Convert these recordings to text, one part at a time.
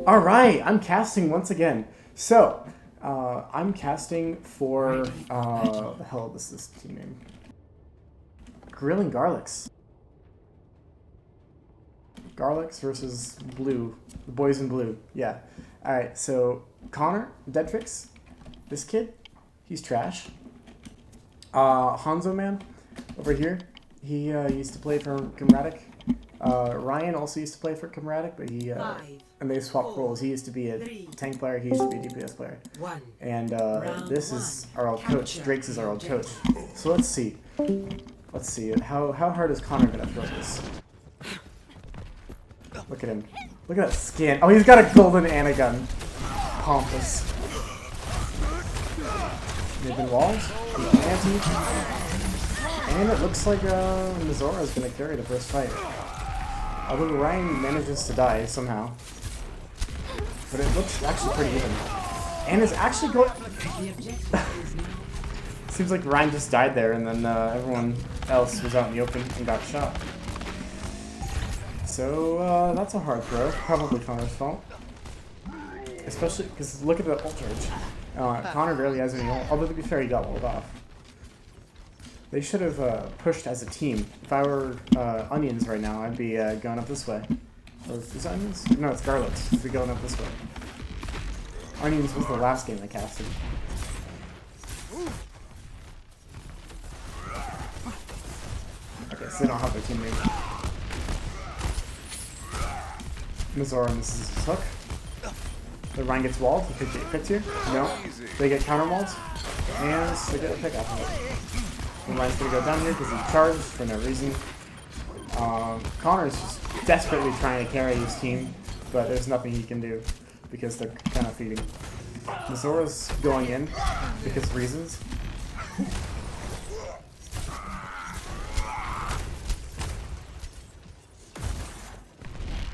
All right, I'm casting once again. So, I'm casting for the hell is this team name? Grilling Garlics. Garlics versus Blue, the boys in blue. Yeah. All right. So Connor, Deadfix, this kid, he's trash. Hanzo man, over here, he used to play for Camradic. Ryan also used to play for Camradic, but he and they swapped roles. He used to be a tank player. He used to be a DPS player. And this is our old coach. Drake's is our old coach. So let's see. Let's see. How hard is Connor gonna throw this? Look at him. Look at that skin. Oh, he's got a golden and a gun. Pompous. Mid walls. And it looks like Mizora is going to carry the first fight. Although Ryan manages to die somehow. But it looks actually pretty even. And it's actually going... Seems like Ryan just died there and then everyone else was out in the open and got shot. So that's a hard throw. Probably Connor's fault. Especially because look at the ult charge. Connor barely has any ult. Although to be fair, he got walled off. They should have pushed as a team. If I were Onions right now, I'd be going up this way. Or is it Onions? No, it's Garlics. I'd be going up this way. Onions was the last game I casted. Okay, so they don't have their teammate. Mizora misses his hook. The Ryan gets walled. He could get picked here. No. They get counter walled. And they get a pick off of it. And Ryan's going to go down here because he charged for no reason. Connor's just desperately trying to carry his team, but there's nothing he can do because they're kind of feeding. Mizora's going in because of reasons.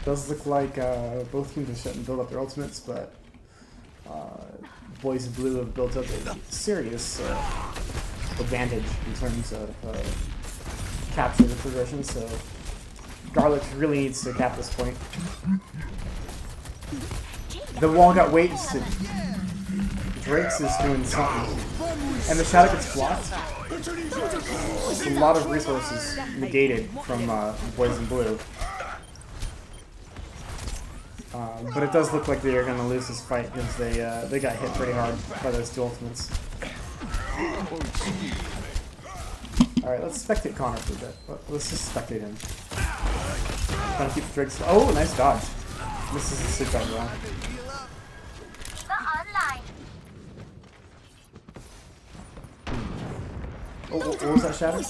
Does look like both teams are starting to build up their ultimates, but boys in blue have built up a serious advantage in terms of capture the progression, so Garlic really needs to cap this point. The wall got wasted. Drake's is doing something. And the shadow gets blocked. It's a lot of resources negated from boys in blue. But it does look like they are going to lose this fight because they got hit pretty hard by those two ultimates. Alright, let's spectate Connor for a bit. Let's just spectate him. Trying to keep the Drake's... Oh, nice dodge. This is a sit back round. Oh, what was that shadow?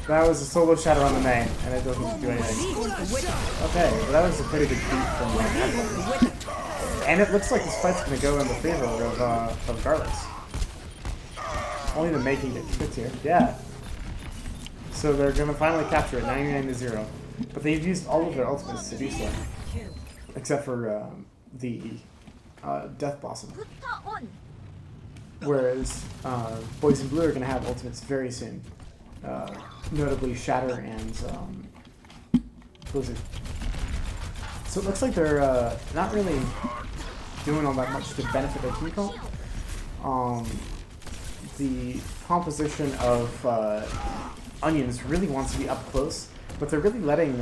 That was a solo shadow on the main, and it doesn't do anything. Okay, well that was a pretty big beat from and it looks like this fight's going to go in the favor of Garlics. Only the making gets picked here. Yeah. So they're going to finally capture it, 99-0. But they've used all of their ultimates to do so. Except for the Death Blossom. Whereas Boys in Blue are going to have ultimates very soon. Notably Shatter and Blizzard. So it looks like they're not really doing all that much to benefit their team comp. The composition of Onions really wants to be up close, but they're really letting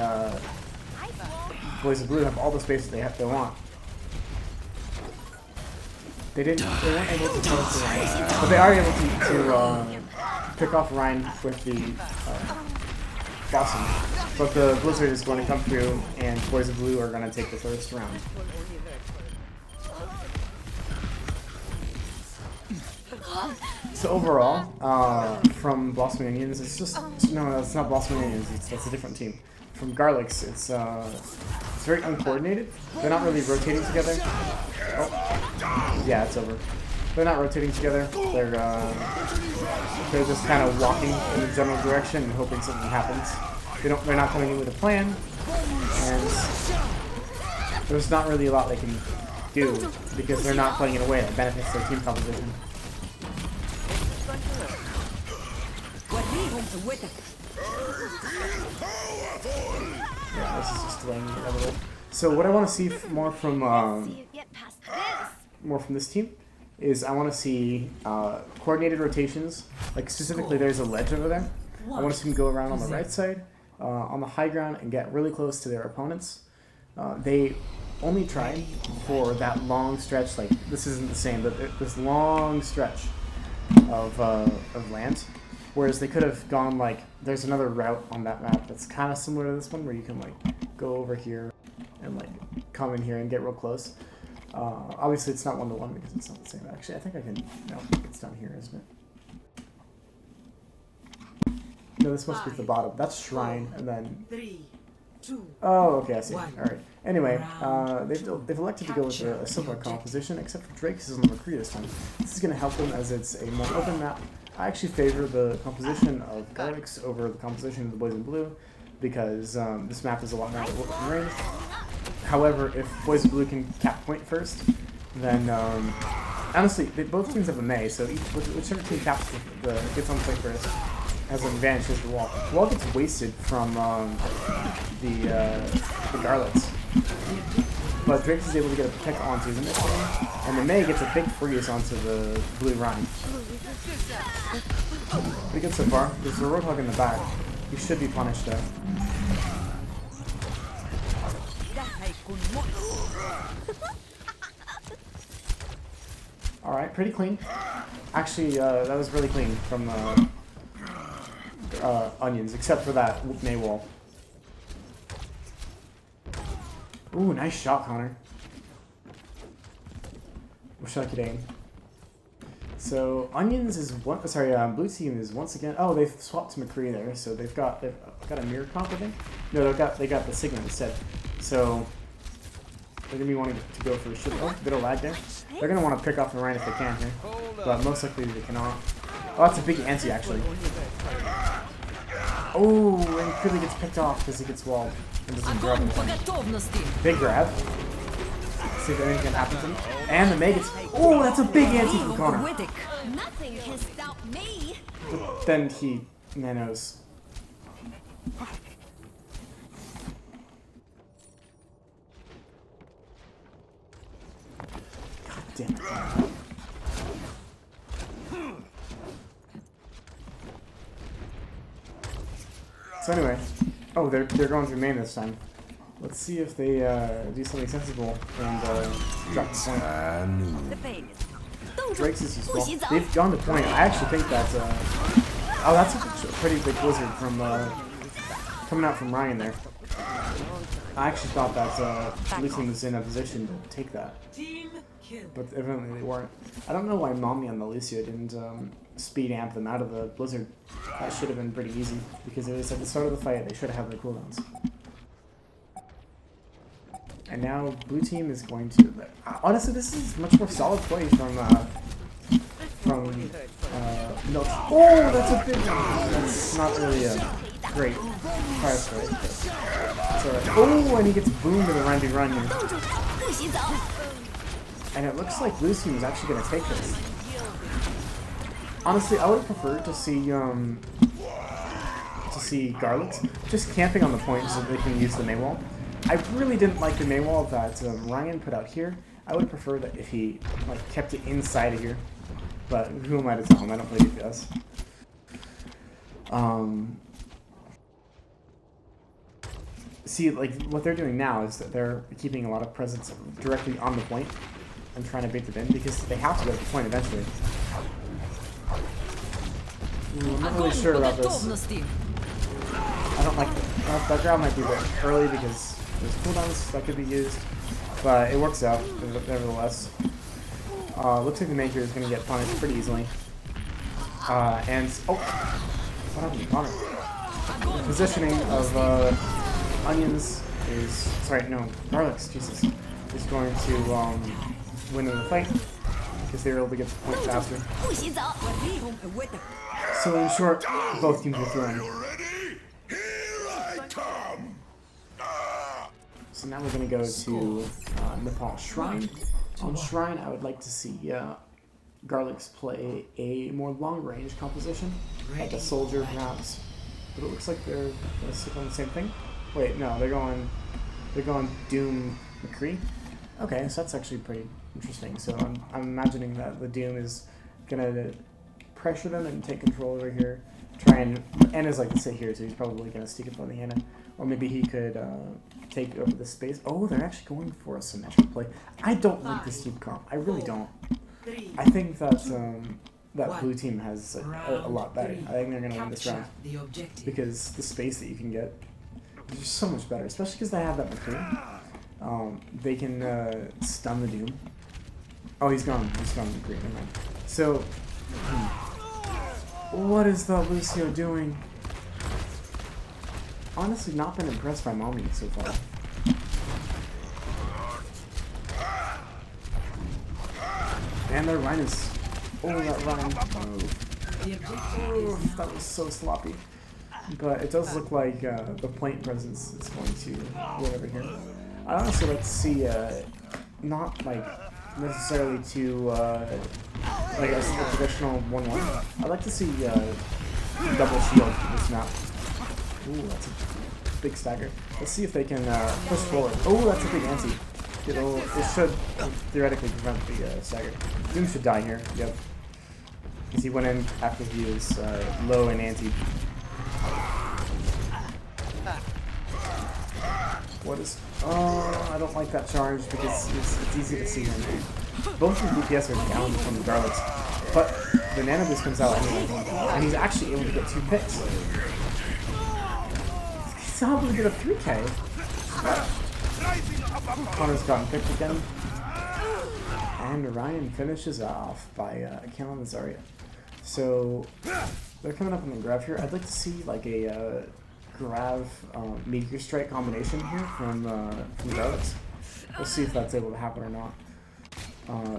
Boys in Blue have all the space that they want. They weren't able to focus, but they are able to pick off Ryan with the Blossom. But the Blizzard is going to come through, and Boys in Blue are going to take the first round. So overall, from Blossom Onions, it's just no, it's not Blossom Onions. That's a different team. From Garlics, it's very uncoordinated. They're not really rotating together. Oh, yeah, it's over. They're not rotating together. They're just kind of walking in the general direction and hoping something happens. They're not coming in with a plan, and there's not really a lot they can do because they're not playing in a way that benefits their team composition. Yeah, this is just delaying the other way. So what I want to see more from more from this team is I want to see coordinated rotations. Like specifically, there's a ledge over there. I want to see them go around on the right side, on the high ground, and get really close to their opponents. They only tried for that long stretch. Like this isn't the same, but this long stretch of land. Whereas they could have gone like there's another route on that map that's kind of similar to this one, where you can like go over here and like come in here and get real close. Obviously, it's not 1-to-1 because it's not the same. Actually, I think I can. No, it's down here, isn't it? No, this must be at the bottom. That's Shrine, and then. 3, 2. Oh, okay, I see. All right. Anyway, they've elected to go with a simpler composition, except for Drake's is on the McCree this time. This is going to help them as it's a more open map. I actually favor the composition of Garlics over the composition of the Boys in Blue because this map is a lot more open range. However, if Boys in Blue can cap point first, then honestly, both teams have a Mei, so whichever team caps gets on point first has an advantage as the wall. The wall gets wasted from the Garlets, but Drake is able to get a protect onto the next one, and the Mei gets a big freeze onto the Blue Rhine. Pretty good so far. There's a Roadhog in the back. He should be punished though. Alright, pretty clean. Actually, that was really clean from Onions, except for that Mei wall. Ooh, nice shot, Connor. Wish I could aim. So Onions is Blue team is once again. Oh, they've swapped to McCree there, so they've got a mirror comp, I think. No, they got the Sigma instead. So they're gonna be wanting to go for a shield. Oh, bit of lag there. They're gonna want to pick off the Rhine if they can here, but most likely they cannot. Oh, that's a big anti actually. Oh, and he quickly gets picked off because he gets walled and doesn't grab him. Big grab. See if anything can happen to him. And the Mei gets. Oh, that's a big anti from Connor. Nothing can stop me. But then he nanos. God damn it. So anyway, oh, they're going through main this time. Let's see if they do something sensible and drop the point. Drake's is useful. They've gone to point. I actually think that's oh, that's a pretty big blizzard from coming out from Ryan there. I actually thought that Lucian was in a position to take that, but evidently they weren't. I don't know why Mommy on the Lucio didn't speed amp them out of the blizzard. That should have been pretty easy because it was at the start of the fight. They should have had their cooldowns. And now Blue team is going to. Honestly, this is much more solid play from no. Oh, that's a big one. That's not really a great fire spray. Oh, and he gets boomed to the run here. And it looks like Blue team is actually going to take this. Honestly, I would have preferred to see Garlics just camping on the point so they can use the Mei wall. I really didn't like the Mei wall that Ryan put out here. I would prefer that if he like kept it inside of here. But who am I to tell him? I don't play DPS. See, like what they're doing now is that they're keeping a lot of presence directly on the point and trying to bait them in because they have to go to the point eventually. I'm not really sure about this. I don't like that grab might be a bit early because there's cooldowns that could be used, but it works out nevertheless. Looks like the maker is going to get punished pretty easily. And oh, what happened to Connor? The positioning of Onions is Garlics. Jesus, is going to win in the fight because they were able to get the point faster. So in short, both teams were thrown. So now we're going to go to Nepal Shrine. On Shrine, I would like to see Garlics play a more long-range composition, like a soldier perhaps. But it looks like they're going to stick on the same thing. Wait, no, they're going Doom McCree. Okay, so that's actually pretty interesting. So I'm imagining that the Doom is gonna pressure them and take control over here. Try and Anna's like to sit here, so he's probably gonna sneak up on the Hannah, or maybe he could take over the space. Oh, they're actually going for a symmetric play. I don't like this team comp. I really don't. I think that that blue team has a lot better. I think they're gonna win this round because the space that you can get is just so much better, especially because they have that McCree. They can stun the Doom. Oh, he's gone. He's gone McCree. Never mind. So, what is the Lucio doing? Honestly, not been impressed by Mommy so far. And their Rhine is... Oh, that Rhine. Oh, that was so sloppy. But it does look like the point presence is going to win over here. I honestly like to see, not like necessarily to like a traditional 1-1. I'd like to see double shield in this map. Ooh, that's a big stagger. Let's see if they can push forward. Oh, that's a big anti. It should theoretically prevent the stagger. Doom should die here. Yep. Because he went in after he was low and anti. What is... Oh, I don't like that charge because it's easy to see him. Both of the DPS are down from the Garlics, but the Nano Boost comes out anyway, and he's actually able to get 2 picks. He's still able to get a 3K. Connor's gotten picked again. And Ryan finishes off by killing the Zarya. So, they're coming up on the grab here. I'd like to see like a Grav Meteor Strike combination here from Garlics. We'll see if that's able to happen or not.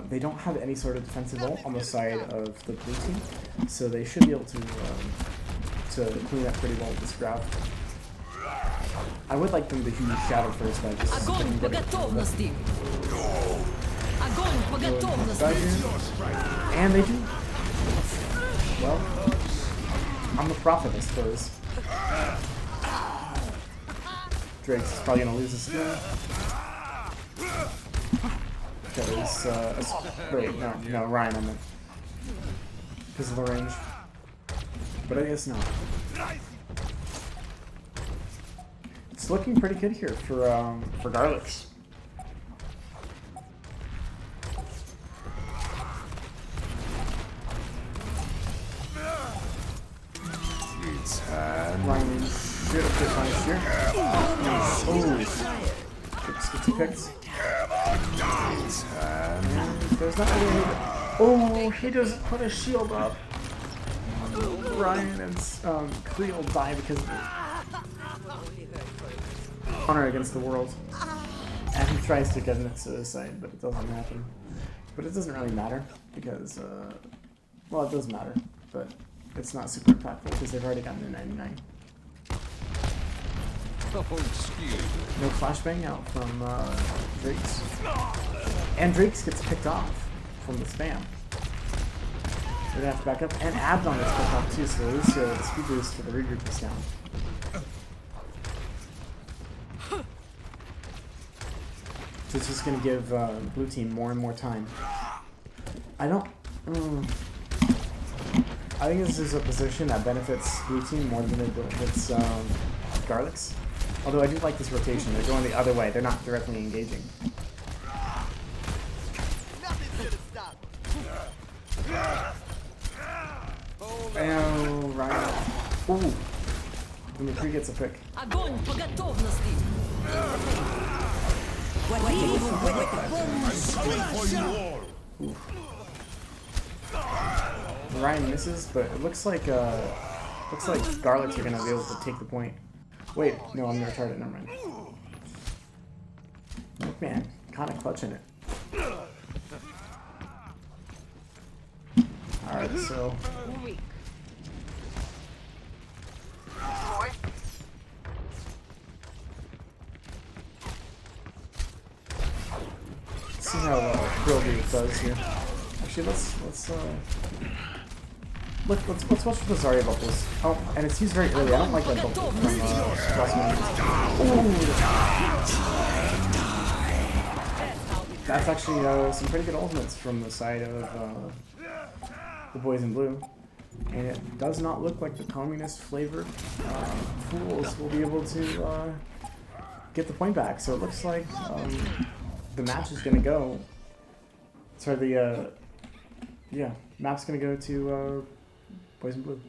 They don't have any sort of defensive ult on the side of the blue team, so they should be able to clean up pretty well with this Grav. I would like them to use Shadow first, but just and they do. Well, I'm the prophet, I suppose. Drake's probably gonna lose this game. Because, wait, no, Ryan, I meant. Because of the range. But I guess not. It's looking pretty good here for Garlics. Ryan should have put punish here. Oh, gets picked. There's not really... Oh, he doesn't put a shield up. Ryan and Cree will die because of honor against the world. And he tries to get an suicide, but it doesn't happen. But it doesn't really matter because, well, it does matter, but it's not super impactful because they've already gotten a 99. No flashbang out from Drake's. And Drake's gets picked off from the spam. We're gonna have to back up. And Abdon gets picked off too, so Lucio, the speed boost for the regroup is down. So it's just gonna give blue team more and more time. I don't... I think this is a position that benefits blue team more than it benefits Garlics. Although I do like this rotation. They're going the other way. They're not directly engaging. Oh, Ryan. Ooh. The McCree gets a pick. Ryan misses, but it looks like Garlics are gonna be able to take the point. Wait, no, I'm gonna retard it. Never mind. Man, kind of clutching it. All right, so. Let's see how Krillgate does here. Actually, let's watch the Zarya bubbles. Oh, and it's used very early. I don't like that bubble from that's actually some pretty good ultimates from the side of the boys in blue. And it does not look like the communist-flavored fools will be able to get the point back. So it looks like the match is going to go. Sorry, map's going to go to boys in blue.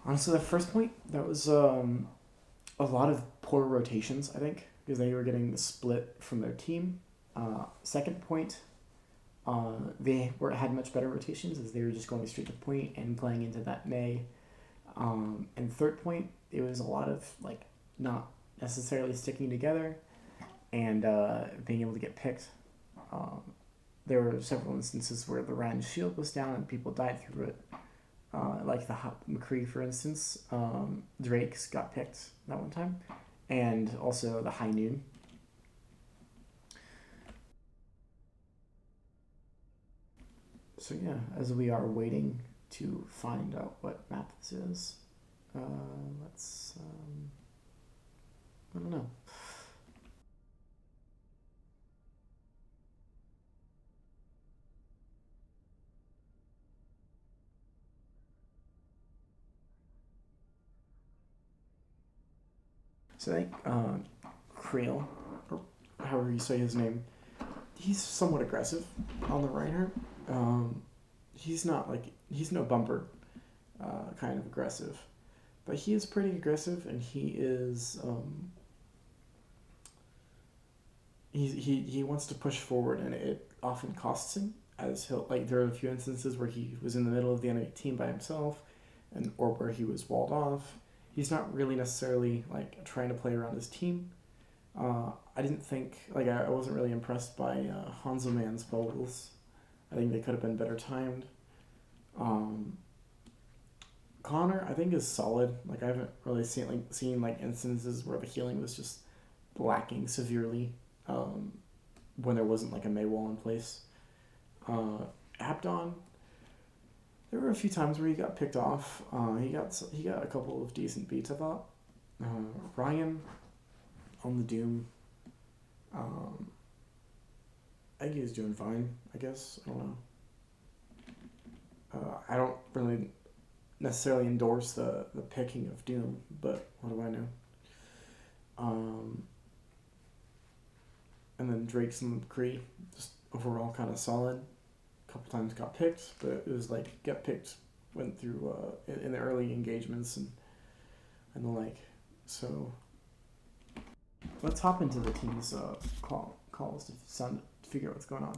Honestly, the first point, that was a lot of poor rotations, I think, because they were getting the split from their team. Second point, they had much better rotations as they were just going straight to point and playing into that May. And third point, it was a lot of like not necessarily sticking together and being able to get picked. There were several instances where the Rand shield was down and people died through it. Like the McCree, for instance, Drake's got picked that one time, and also the High Noon. So yeah, as we are waiting to find out what map this is, let's I don't know. So I think Creel, or however you say his name, he's somewhat aggressive on the Reinhardt. He's no bumper kind of aggressive, but he is pretty aggressive, and he is he wants to push forward, and it often costs him. As there are a few instances where he was in the middle of the enemy team by himself, or where he was walled off. He's not really necessarily like trying to play around his team. I didn't think I wasn't really impressed by Hanzo Man's bubbles. I think they could have been better timed. Connor, I think, is solid. I haven't really seen instances where the healing was just lacking severely when there wasn't a May wall in place. Abdon, there were a few times where he got picked off. He got a couple of decent beats, I thought. Ryan on the Doom. I think he was doing fine, I guess. I don't know. I don't really necessarily endorse the picking of Doom, but what do I know? And then Drake's and McCree, just overall kind of solid. A couple times got picked, but it was get picked, went through in the early engagements and the like. So let's hop into the team's calls to figure out what's going on.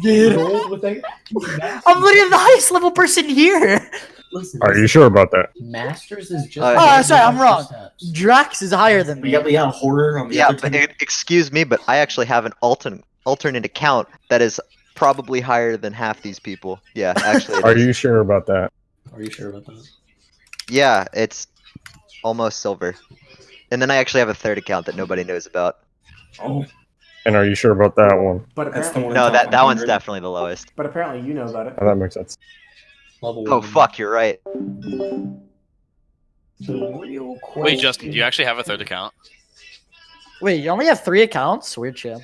Dude, I'm literally the highest level person here. Listen, Are you sure about that? Masters is just. Oh, sorry, I'm wrong. Drax is higher than me. We got horror on the other but team. excuse me, but I actually have an alternate account that is probably higher than half these people. Yeah, actually. Are you sure about that? Are you sure about that? Yeah, it's almost silver. And then I actually have a third account that nobody knows about. Oh. And are you sure about that one? But That's the one. No, that one's definitely the lowest. But apparently you know about it. Oh, that makes sense. Level Oh, 1. fuck, you're right. Wait, Justin, do you actually have a third account? Wait, you only have 3 accounts? Weird shit.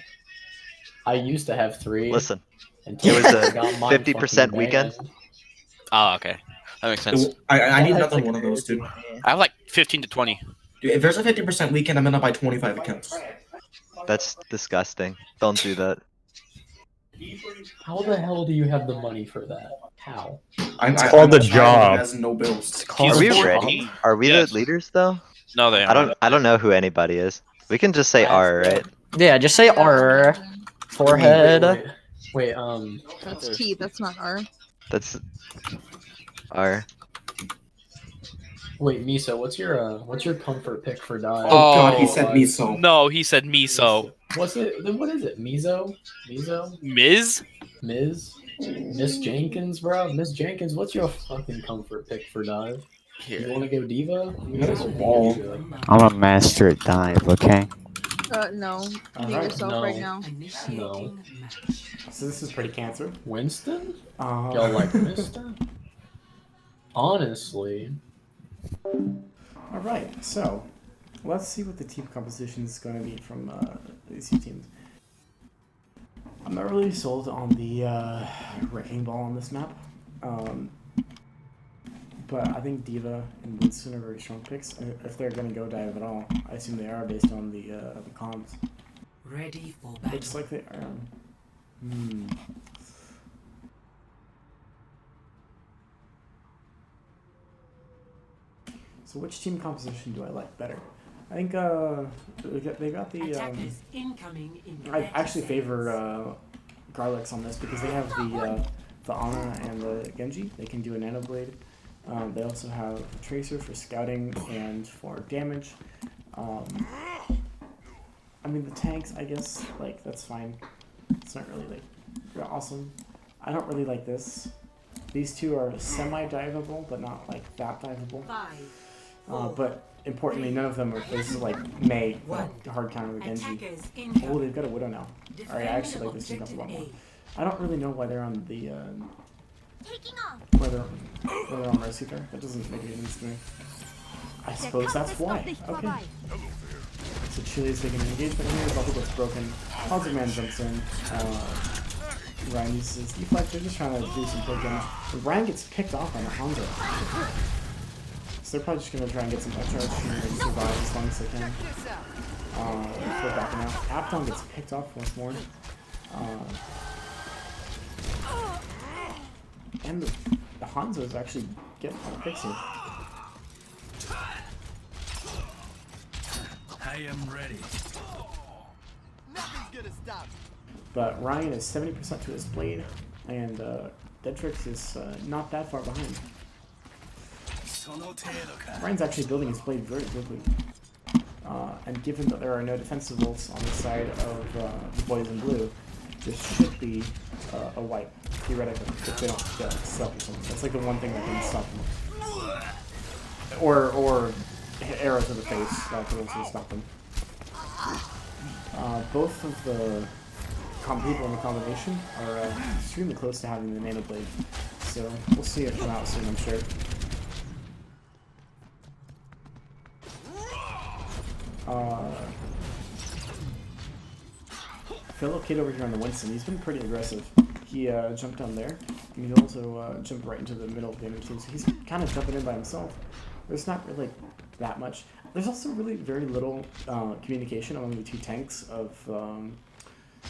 I used to have 3. Listen, until it was I a got mine 50% fucking weekend. banned. Oh, okay. That makes sense. I need another one of those, dude. I have like 15 to 20. Dude, if there's a 50% weekend, I'm gonna buy 25 accounts. That's disgusting. Don't do that. How the hell do you have the money for that? How? It's called a the job. Has no bills. He's Are we 14. ready? Are we Yes. the leaders though? No, they aren't. I don't know who anybody is. We can just say R, right? Yeah, just say R. Forehead. Wait, That's T, that's not R. That's R. wait, Miso, what's your comfort pick for dive? Oh, God, he said miso. No, he said miso. What's it? Then what is it? Miso? Miz? Miss Jenkins, bro. Miss Jenkins, what's your fucking comfort pick for dive? You Here. want to go diva? That's a ball. I'm a master at dive, okay? No. All Be right. yourself No. right now. No. So this is pretty cancer. Winston? Y'all like Winston? Honestly. All right. So let's see what the team composition is going to be from these two teams. I'm not really sold on the wrecking ball on this map. But I think Diva and Winston are very strong picks. If they're going to go dive at all, I assume they are based on the comms. Ready for battle. Looks like they are. So which team composition do I like better? I think they got the. Attackers incoming in I actually favor Garlics on this because they have the Ana and the Genji. They can do a Nano Blade. They also have Tracer for scouting and for damage. I mean the tanks, I guess, like that's fine. It's not really like awesome. I don't really like this. These two are semi-diveable, but not like that diveable. But importantly, none of them are places like May hard counter with Genji. Oh, they've got a Widow now. Alright, I actually like this team up a lot more. I don't really know why they're on the why they're on Mercy there. That doesn't make any sense to me. I suppose that's why. Okay. So Chili's taking an engagement here, Bubble gets broken. Hanzo Man jumps in. Ryan uses his deflect, they're just trying to do some quick damage. And Ryan gets picked off on the Hanzo. So they're probably just going to try and get some upcharge and survive as long as they can. Flip back now. Apton gets picked off once more. And the Hanzo's actually getting a lot of picks here. I am ready. But Ryan is 70% to his blade, and Deadtrix is not that far behind. Ryan's actually building his blade very quickly. And given that there are no defensive ults on the side of the boys in blue, this should be a wipe, theoretically, if they don't get stuck or something. That's like the one thing that can stop them. Or arrows to the face, that could also stop them. Both of the people in the combination are extremely close to having the Nano Blade, so we'll see it come out soon, I'm sure. Fellow kid over here on the Winston, he's been pretty aggressive. He jumped down there, and he also jumped right into the middle of the enemy team, so he's kind of jumping in by himself. There's not really that much. There's also really very little communication among the two tanks of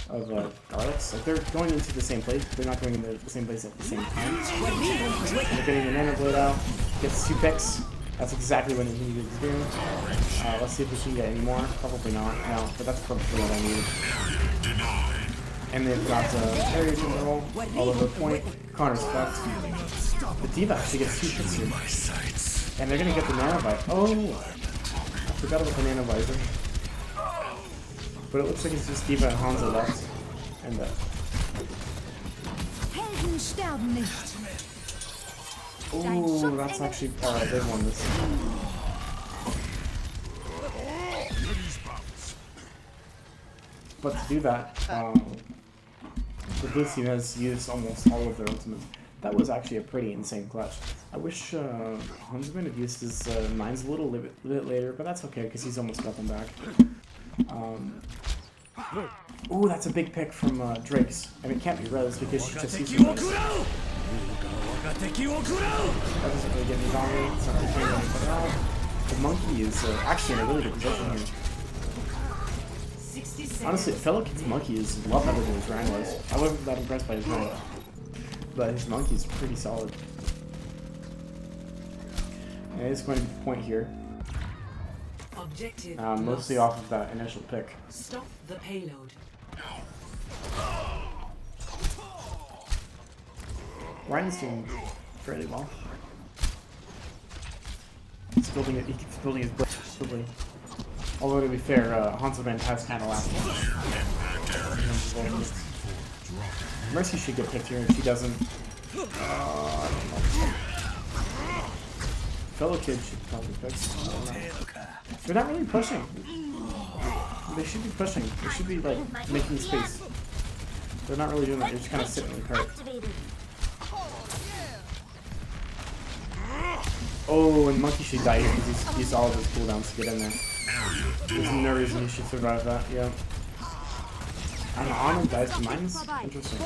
Garlics. Like, they're going into the same place, they're not going into the same place at the same time. They're getting the Nano Blade out, gets 2 picks. That's exactly what he needed to do. Let's see if we can get any more. Probably not, no, but that's probably what I needed. And they've got area control all over the point. Connor's fucked. The Diva actually gets 2 hits here. And they're gonna get the Nanobite. Oh! I forgot about the Nanovisor. But it looks like it's just Diva and Hanzo left. And Helden sterben nicht. ooh, that's actually alright, they've won this. But to do that, the blue team has used almost all of their ultimates. That was actually a pretty insane clutch. I wish Huntsman had used his mines a little bit later, but that's okay because he's almost got them back. Ooh, that's a big pick from Drake's. And it can't be Rez because she just used Rez. That doesn't really get me down. It's not really getting anybody out. The monkey is actually in a really good position here. Honestly, fellow kid's monkey is a lot better than his Ryan was. I wasn't that impressed by his Ryan, but his monkey's pretty solid. And it's going to be point here. Mostly off of that initial pick. Stop the payload. Ryan's doing fairly well. He's building it. He keeps building his blade quickly. Although to be fair, Hanzo Man has kind of last one. Mercy should get picked here if she doesn't. Fellow kid should probably pick. They're not really pushing. They should be pushing. They should be like making space. They're not really doing that. They're just kind of sitting in the cart. Oh, and Monkey should die here because he's used all of his cooldowns to get in there. There's no reason he should survive that. Yeah. And Arnold dies to mines? Interesting.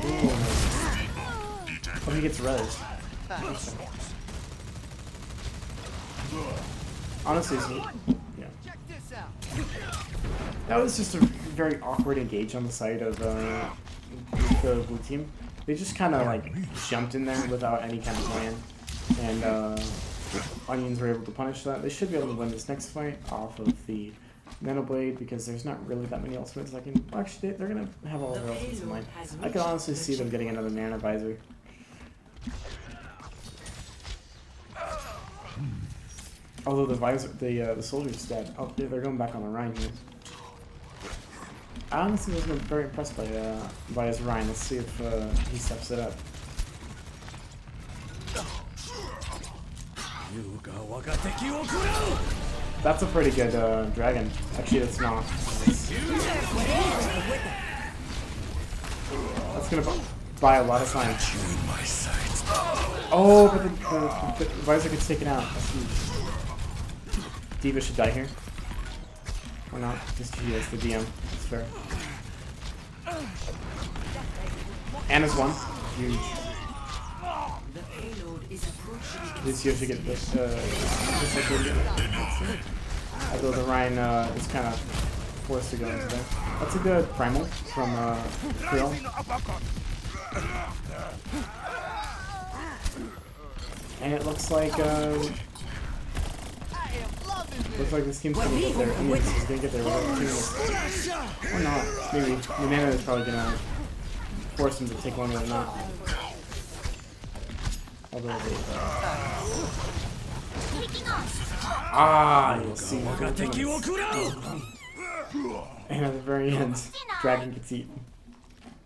Ooh. Oh, he gets rezzed. Interesting. Honestly, yeah. That was just a very awkward engage on the side of the blue team. They just kind of like jumped in there without any kind of plan, and Onions were able to punish that. They should be able to win this next fight off of the Nano Blade because there's not really that many ultimates that can. Well, actually, they're gonna have all their ultimates in line. I can honestly see them getting another Nano Visor. Although the visor, the soldier's dead. Oh, they're going back on the Rhine here. I honestly wasn't very impressed by his Rhine. Let's see if he steps it up. That's a pretty good dragon. Actually, that's not. That's gonna buy a lot of time. Oh, but the visor gets taken out. That's huge. D.Va should die here. Or not. Just he is the DM. That's fair. Anna's one. Huge. This year should get this. Although the Rhine is kind of forced to go into there. That's a good primal from Krill. And it looks like this team's gonna get there. I mean, this is gonna get there without 2 minutes. Or not. Maybe. Nana is probably gonna force him to take longer than that. Although they, you'll see. And at the very end, Dragon gets eaten.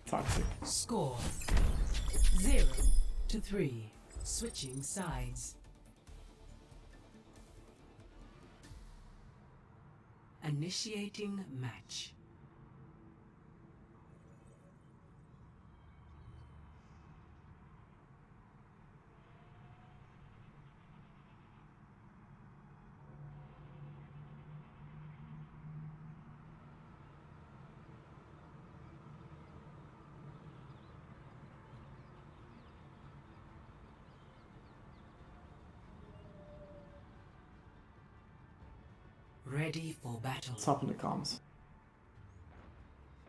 Toxic. Score 0-3. Switching sides. Initiating match. Ready for battle. Let's hop into comms.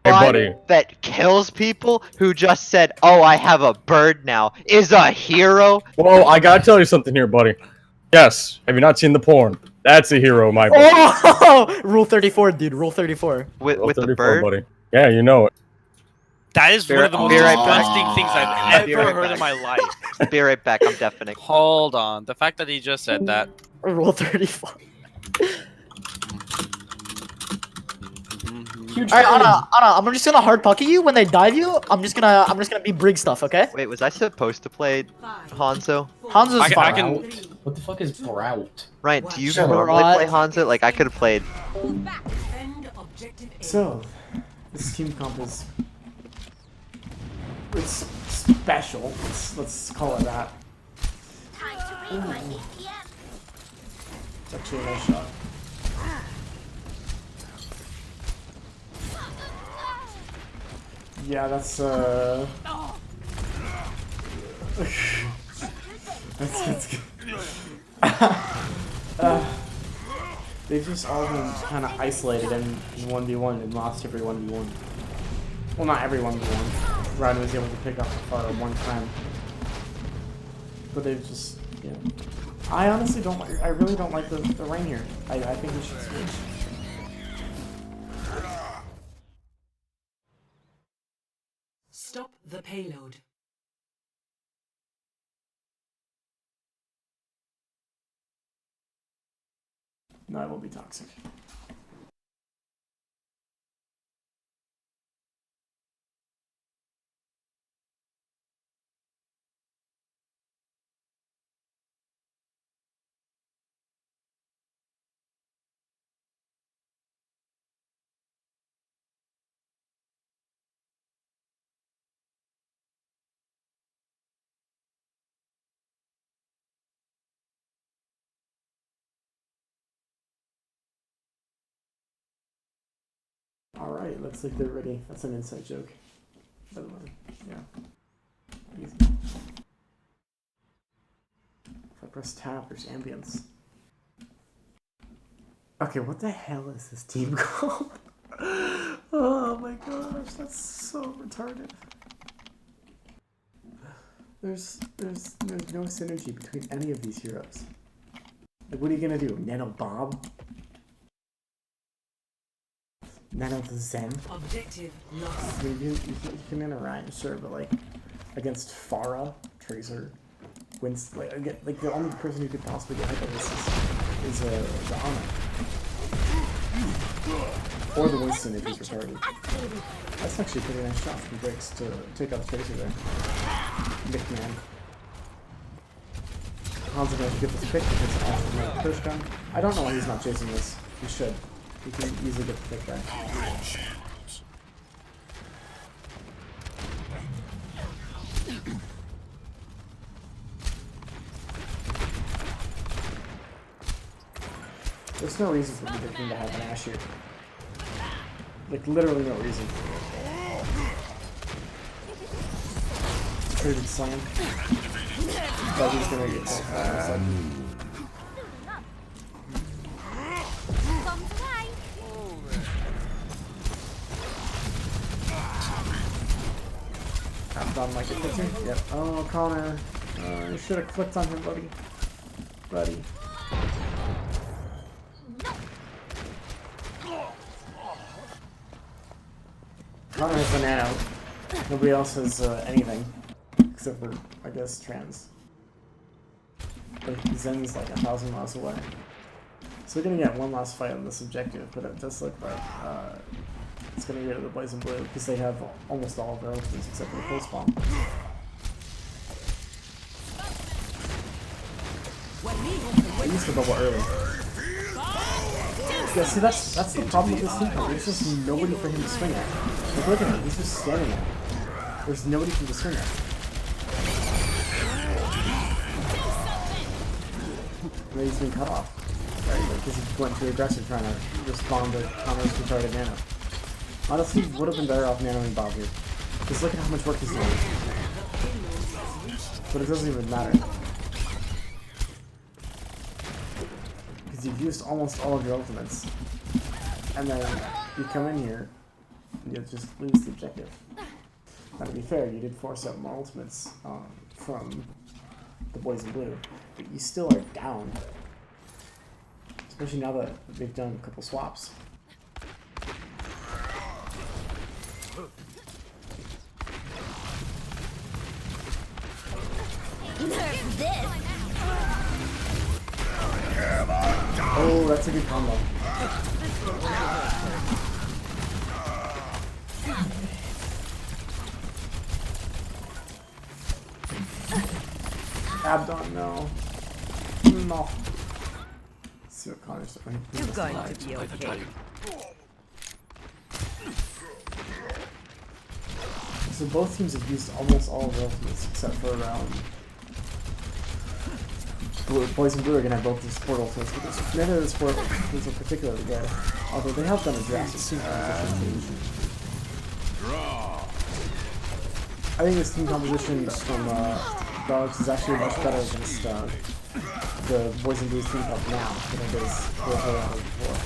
Hey, buddy. That kills people who just said, "Oh, I have a bird now," is a hero. Well, I gotta tell you something here, buddy. Yes. Have you not seen the porn? That's a hero, my boy. Oh, Rule 34, dude. Rule 34. With the bird. buddy. Yeah, you know it. That is one of the most be right back. disgusting things I've Be ever right heard back. in my life. Be right back. I'm deafening. Hold on. The fact that he just said that. Rule 34. Alright, Anna, I'm just gonna hard pucky you when they dive you. I'm just gonna be brig stuff, okay? Wait, was I supposed to play Hanzo? Hanzo's I fine. can. What the fuck is Brout? Ryan, do you Shut up. normally play Hanzo? Like, I could have played. Defend objective A. So, this team comp is it's special. Let's call it that. Ooh. It's actually a nice shot. Yeah, that's that's good. They've just all been kind of isolated in 1v1 and lost every 1v1. Well, not every 1v1. Ryan was able to pick up the fire one time. But they've just, yeah. I honestly don't like, I really don't like the rain here. I think we should switch. Stop the payload. No, it will be toxic. Alright, looks like they're ready. That's an inside joke. By the way, yeah. Easy. If I press tab, there's ambience. Okay, what the hell is this team called? Oh my gosh, that's so retarded. There's no synergy between any of these heroes. Like, what are you gonna do? Nano Bob? Nano the Zen? Objective lost. I mean, you can interact, sure, but like against Pharah, Tracer, Winston, like the only person who could possibly get hit by this is the Ana. Or the Winston if he's retarded. That's actually a pretty nice shot from Briggs to take out the Tracer there. McMahon. Han's going to get this pick because it's off from the push gun. I don't know why he's not chasing this. He should. He can easily get the pick back. There's no reason for me to have an Ashe here. Like, literally no reason. Pretty big slam. But he's gonna get I'm done like a picture. Yep. Oh, Connor. You should have clicked on him, buddy. Buddy. Connor has the nano. Nobody else has anything. Except for, I guess, trans. But Zen's like 1,000 miles away. So we're gonna get one last fight on this objective, but it does look like it's gonna go to the Boys in Blue because they have almost all of their ultimates except for the pulse bomb. I used the bubble early. Yeah, see that's the problem with this team. There's just nobody for him to swing at. Like, look at him, he's just standing there. There's nobody for him to swing at. And he's been cut off. Right, because he went too aggressive trying to respond to Connor's retarded nano. Honestly, would have been better off nanoing Bob here. Just look at how much work he's doing. But it doesn't even matter. Because you've used almost all of your ultimates. And then you come in here and you'll just lose the objective. Now to be fair, you did force out more ultimates from the Boys in Blue. But you still are down. Especially now that they've done a couple swaps. Oh, that's a good combo. Abdon, no. No. Let's see what Connor's doing. You're going to be okay. So both teams have used almost all of their ultimates except for Boys in Blue are going to have both the support ultimates, but none of the support ultimates are particularly good. Although they have done a drastic team composition change. I think this team composition from Dogs is actually much better against the Boys in Blue's team up now than it is before.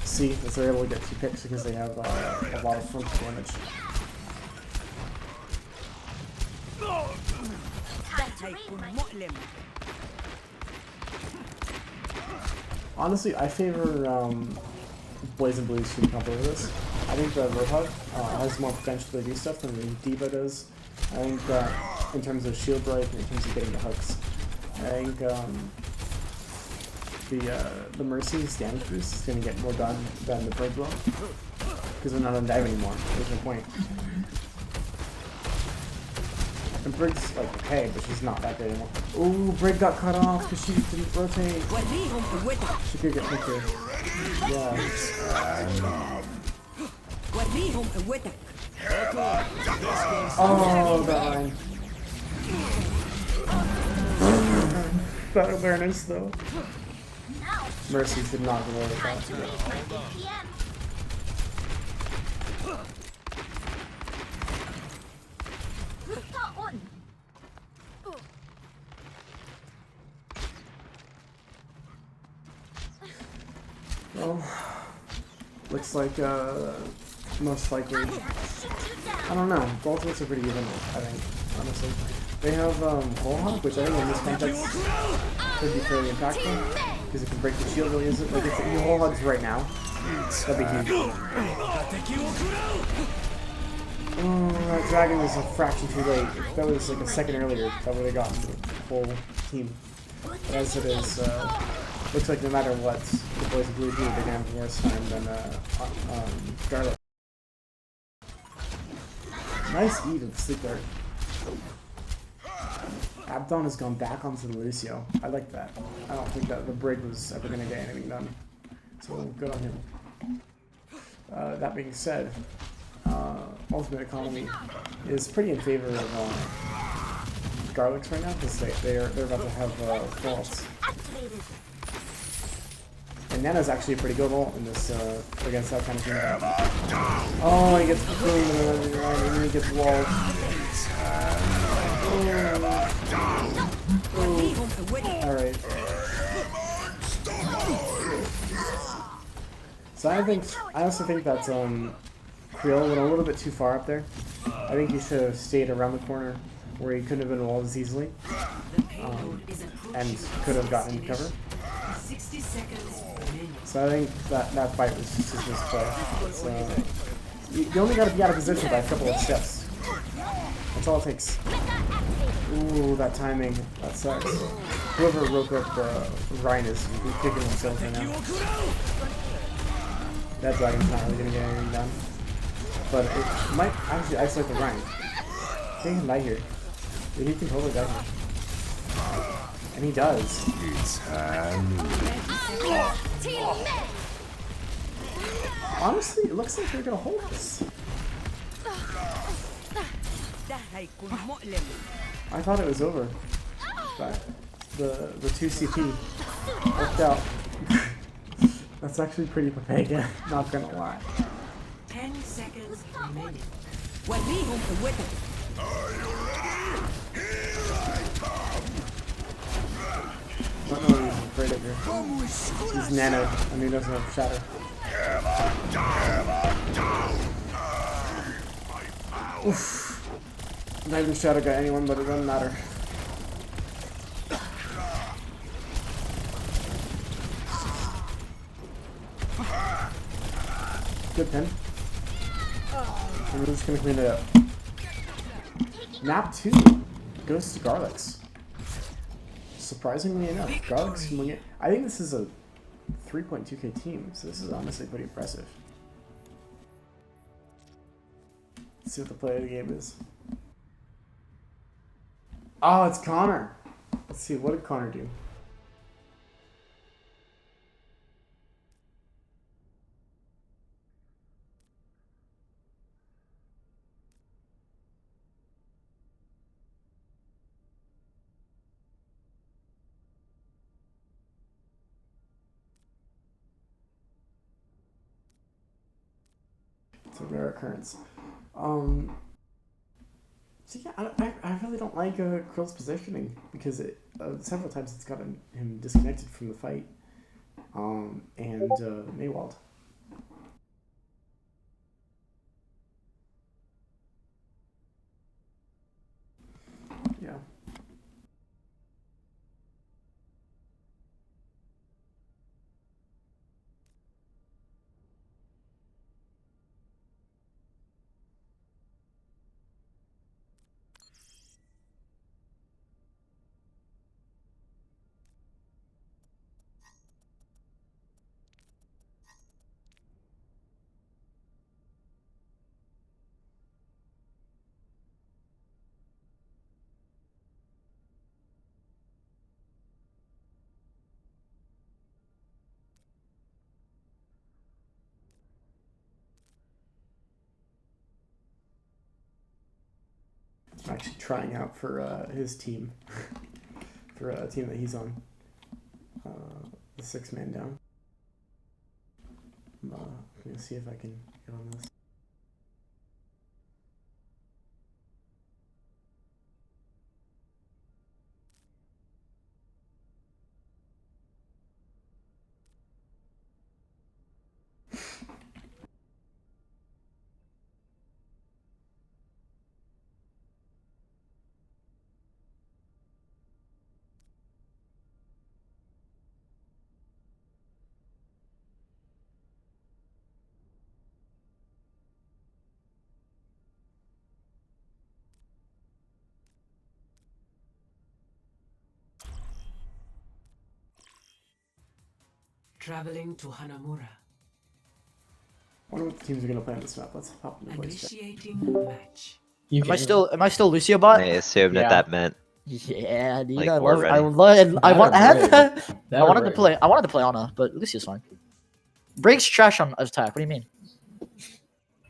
See, as they're able to get 2 picks because they have a lot of front damage. Honestly, I favor Boys in Blue's team comp over this. I think the Roadhog has more potential to do stuff than the D.Va does. I think in terms of shield break and in terms of getting the hooks, I think the Mercy's damage boost is going to get more done than the Brig will. Because they're not on dive anymore. There's no point. And Brig's like okay, but she's not that good anymore. Ooh, Brig got cut off because she didn't rotate. She could get picked here. Yeah. Oh, that line. That awareness, though. Mercy should not have avoided that. Well, looks like most likely. I don't know. Both looks are pretty even, I think, honestly. They have Holhawk, which I think in this context could be fairly impactful because it can break the shield really easily. Like if you Holhogs right now, that'd be huge. Oh, that dragon was a fraction too late. If that was like a second earlier, that would have gotten the whole team. But as it is, looks like no matter what, the boys of Blue do, they're gonna have worse time than Scarlet. Nice eat of the sleep dart. Abdon has gone back onto the Lucio. I like that. I don't think that the Brig was ever gonna get anything done. So good on him. That being said, Ultimate Economy is pretty in favor of Garlics right now because they're about to have faults. And Nana's actually a pretty good ult in this against that kind of team. Oh, he gets boomed and he gets walled. Alright. So I also think that Creel went a little bit too far up there. I think he should have stayed around the corner where he couldn't have been walled as easily. And could have gotten into cover. 60 seconds. So I think that fight was just his misplay. So, you only gotta be out of position by a couple of steps. That's all it takes. Ooh, that timing. That sucks. Whoever broke up Ryan is kicking himself right now. That dragon's not really gonna get anything done. But it might actually isolate the Ryan. I think he can die here. Yeah, he can totally die here. And he does. Honestly, it looks like they're gonna hold this. I thought it was over, but the 2 CP worked out. That's actually pretty pathetic, not gonna lie. 10 seconds remaining. I don't know what he's afraid of here. He's nanoed, and he doesn't have shatter. Oof. Not even shatter got anyone, but it doesn't matter. Good pin. And we're just gonna clean it up. Nap 2 goes to Garlics. Surprisingly enough, Garlics can win it. I think this is a 3.2k team, so this is honestly pretty impressive. Let's see what the play of the game is. Oh, it's Connor. Let's see, what did Connor do? It's a rare occurrence. So yeah, I really don't like Krill's positioning because several times it's gotten him disconnected from the fight. And Maywald. Yeah. I'm actually trying out for his team, for a team that he's on, the 6-man down. I'm gonna see if I can get on this. Traveling to Hanamura. I wonder what the teams are gonna play on this map. Let's pop in the voice chat. Initiating match. Am I still Lucio bot? I assumed Yeah. that meant Yeah, dude. Like, I we're love. I ready. love. I want. I had. That I wanted to rig. play. I wanted to play Ana, but Lucio's fine. Brig's trash on attack. What do you mean?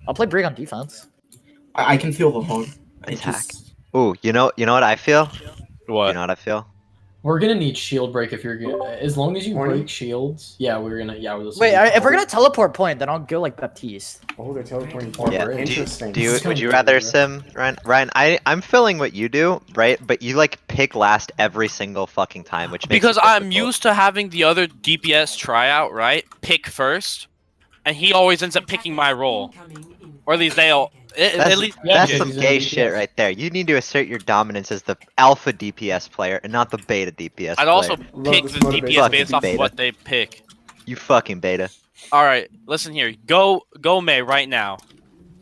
I'll play Brig on defense. I can feel the hug. It Attack. just- Ooh, you know what I feel? What? You know what I feel? We're gonna need shield break if you're gonna. As long as you Horny? break shields, yeah, we're gonna. Yeah, we're. Wait, if we're gonna teleport point, then I'll go like Baptiste. Oh, they're teleporting. Or Yeah. Brig. Interesting. Do you This is would you kinda rather weird. sim, Ryan? Ryan, I'm feeling what you do, right? But you like pick last every single fucking time, which makes Because it I'm difficult. used to having the other DPS tryout, right? Pick first, and he always ends up picking my role, Incoming in or at least they'll. At That's, least Yeah, that's yeah, some he's in gay DPS. shit right there. You need to assert your dominance as the alpha DPS player and not the beta DPS I'd player. also Love pick this the motivation. DPS based Fucking off of beta. what they pick. You fucking beta. All right, listen here. Go May right now.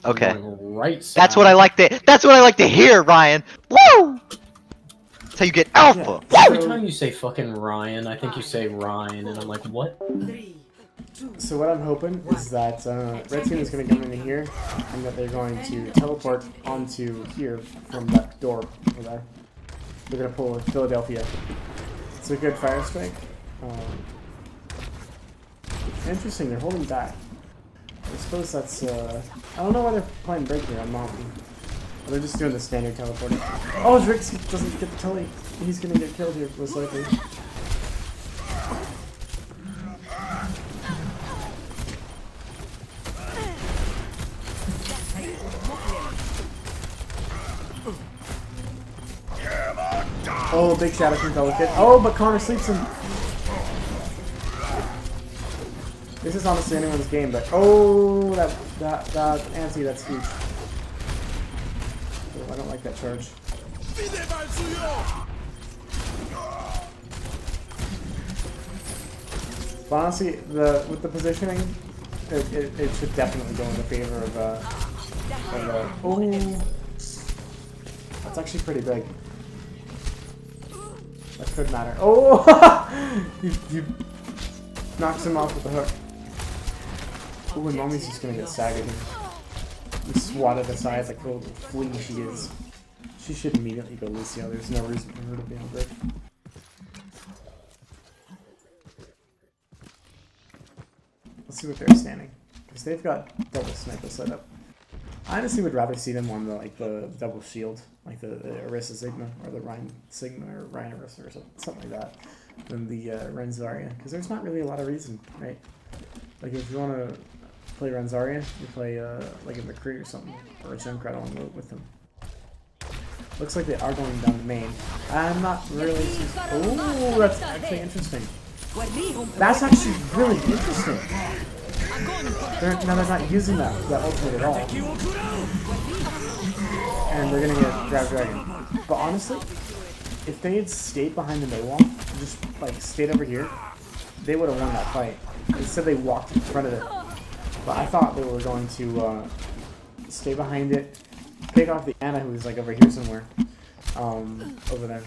Okay. I'm going right That's side. what I like to. That's what I like to hear, Ryan. Woo! That's how you get alpha. Every So- time you say fucking Ryan, I think you say Ryan, and I'm like, what? 3, 2, So what I'm hoping is that red team is going to come in here, and that they're going to teleport onto here from that door over there. They're going to pull Philadelphia. It's a good fire strike. Interesting, they're holding back. I suppose that's I don't know why they're playing break here on Mountain. They're just doing the standard teleporting. Oh, Drix doesn't get the tele. He's going to get killed here, most likely. Oh, big shadow from Delicate. Oh, but Connor sleeps him. This is honestly anyone's game, but oh, that anti, that's huge. Oh, I don't like that charge. But honestly, with the positioning, it should definitely go in the favor of oh, that's actually pretty big. That could matter. Oh, you knocks him off with the hook. Oh, and Mommy's just gonna get staggered. You swatted aside like the little flea she is. She should immediately go Lucio. There's no reason for her to be on break. Let's see what they're standing, because they've got double sniper set up. I honestly would rather see them on the double shield, like the Orisa Sigma or the Ryan Sigma or Ryan Orisa or something like that, than the Renzaria, because there's not really a lot of reason, right? Like if you want to play Renzaria, you play like a McCree or something, or a Junkrat on with them. Looks like they are going down the main. I'm not really too... Oh, that's actually interesting. That's actually really interesting. They're not using that ultimate at all. And they're gonna get Grab Dragon. But honestly, if they had stayed behind the May wall, just like stayed over here, they would have won that fight. Instead they walked in front of it. But I thought they were going to stay behind it, pick off the Ana who's like over here somewhere, over there,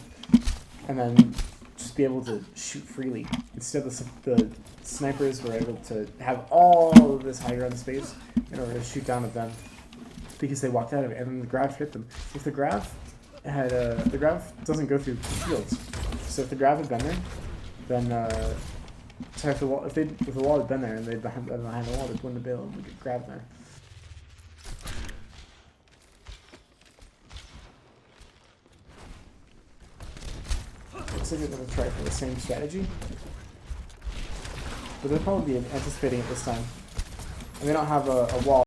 and then just be able to shoot freely. Instead, the snipers were able to have all of this high ground space in order to shoot down at them because they walked out of it, and then the Grav hit them. If the Grav had the Grav doesn't go through shields, so if the Grav had been there, then so if the wall had been there and they'd been behind the wall, they wouldn't have been able to get Grav there. Looks like they're going to try for the same strategy. But they'll probably be anticipating it this time. And they don't have a wall.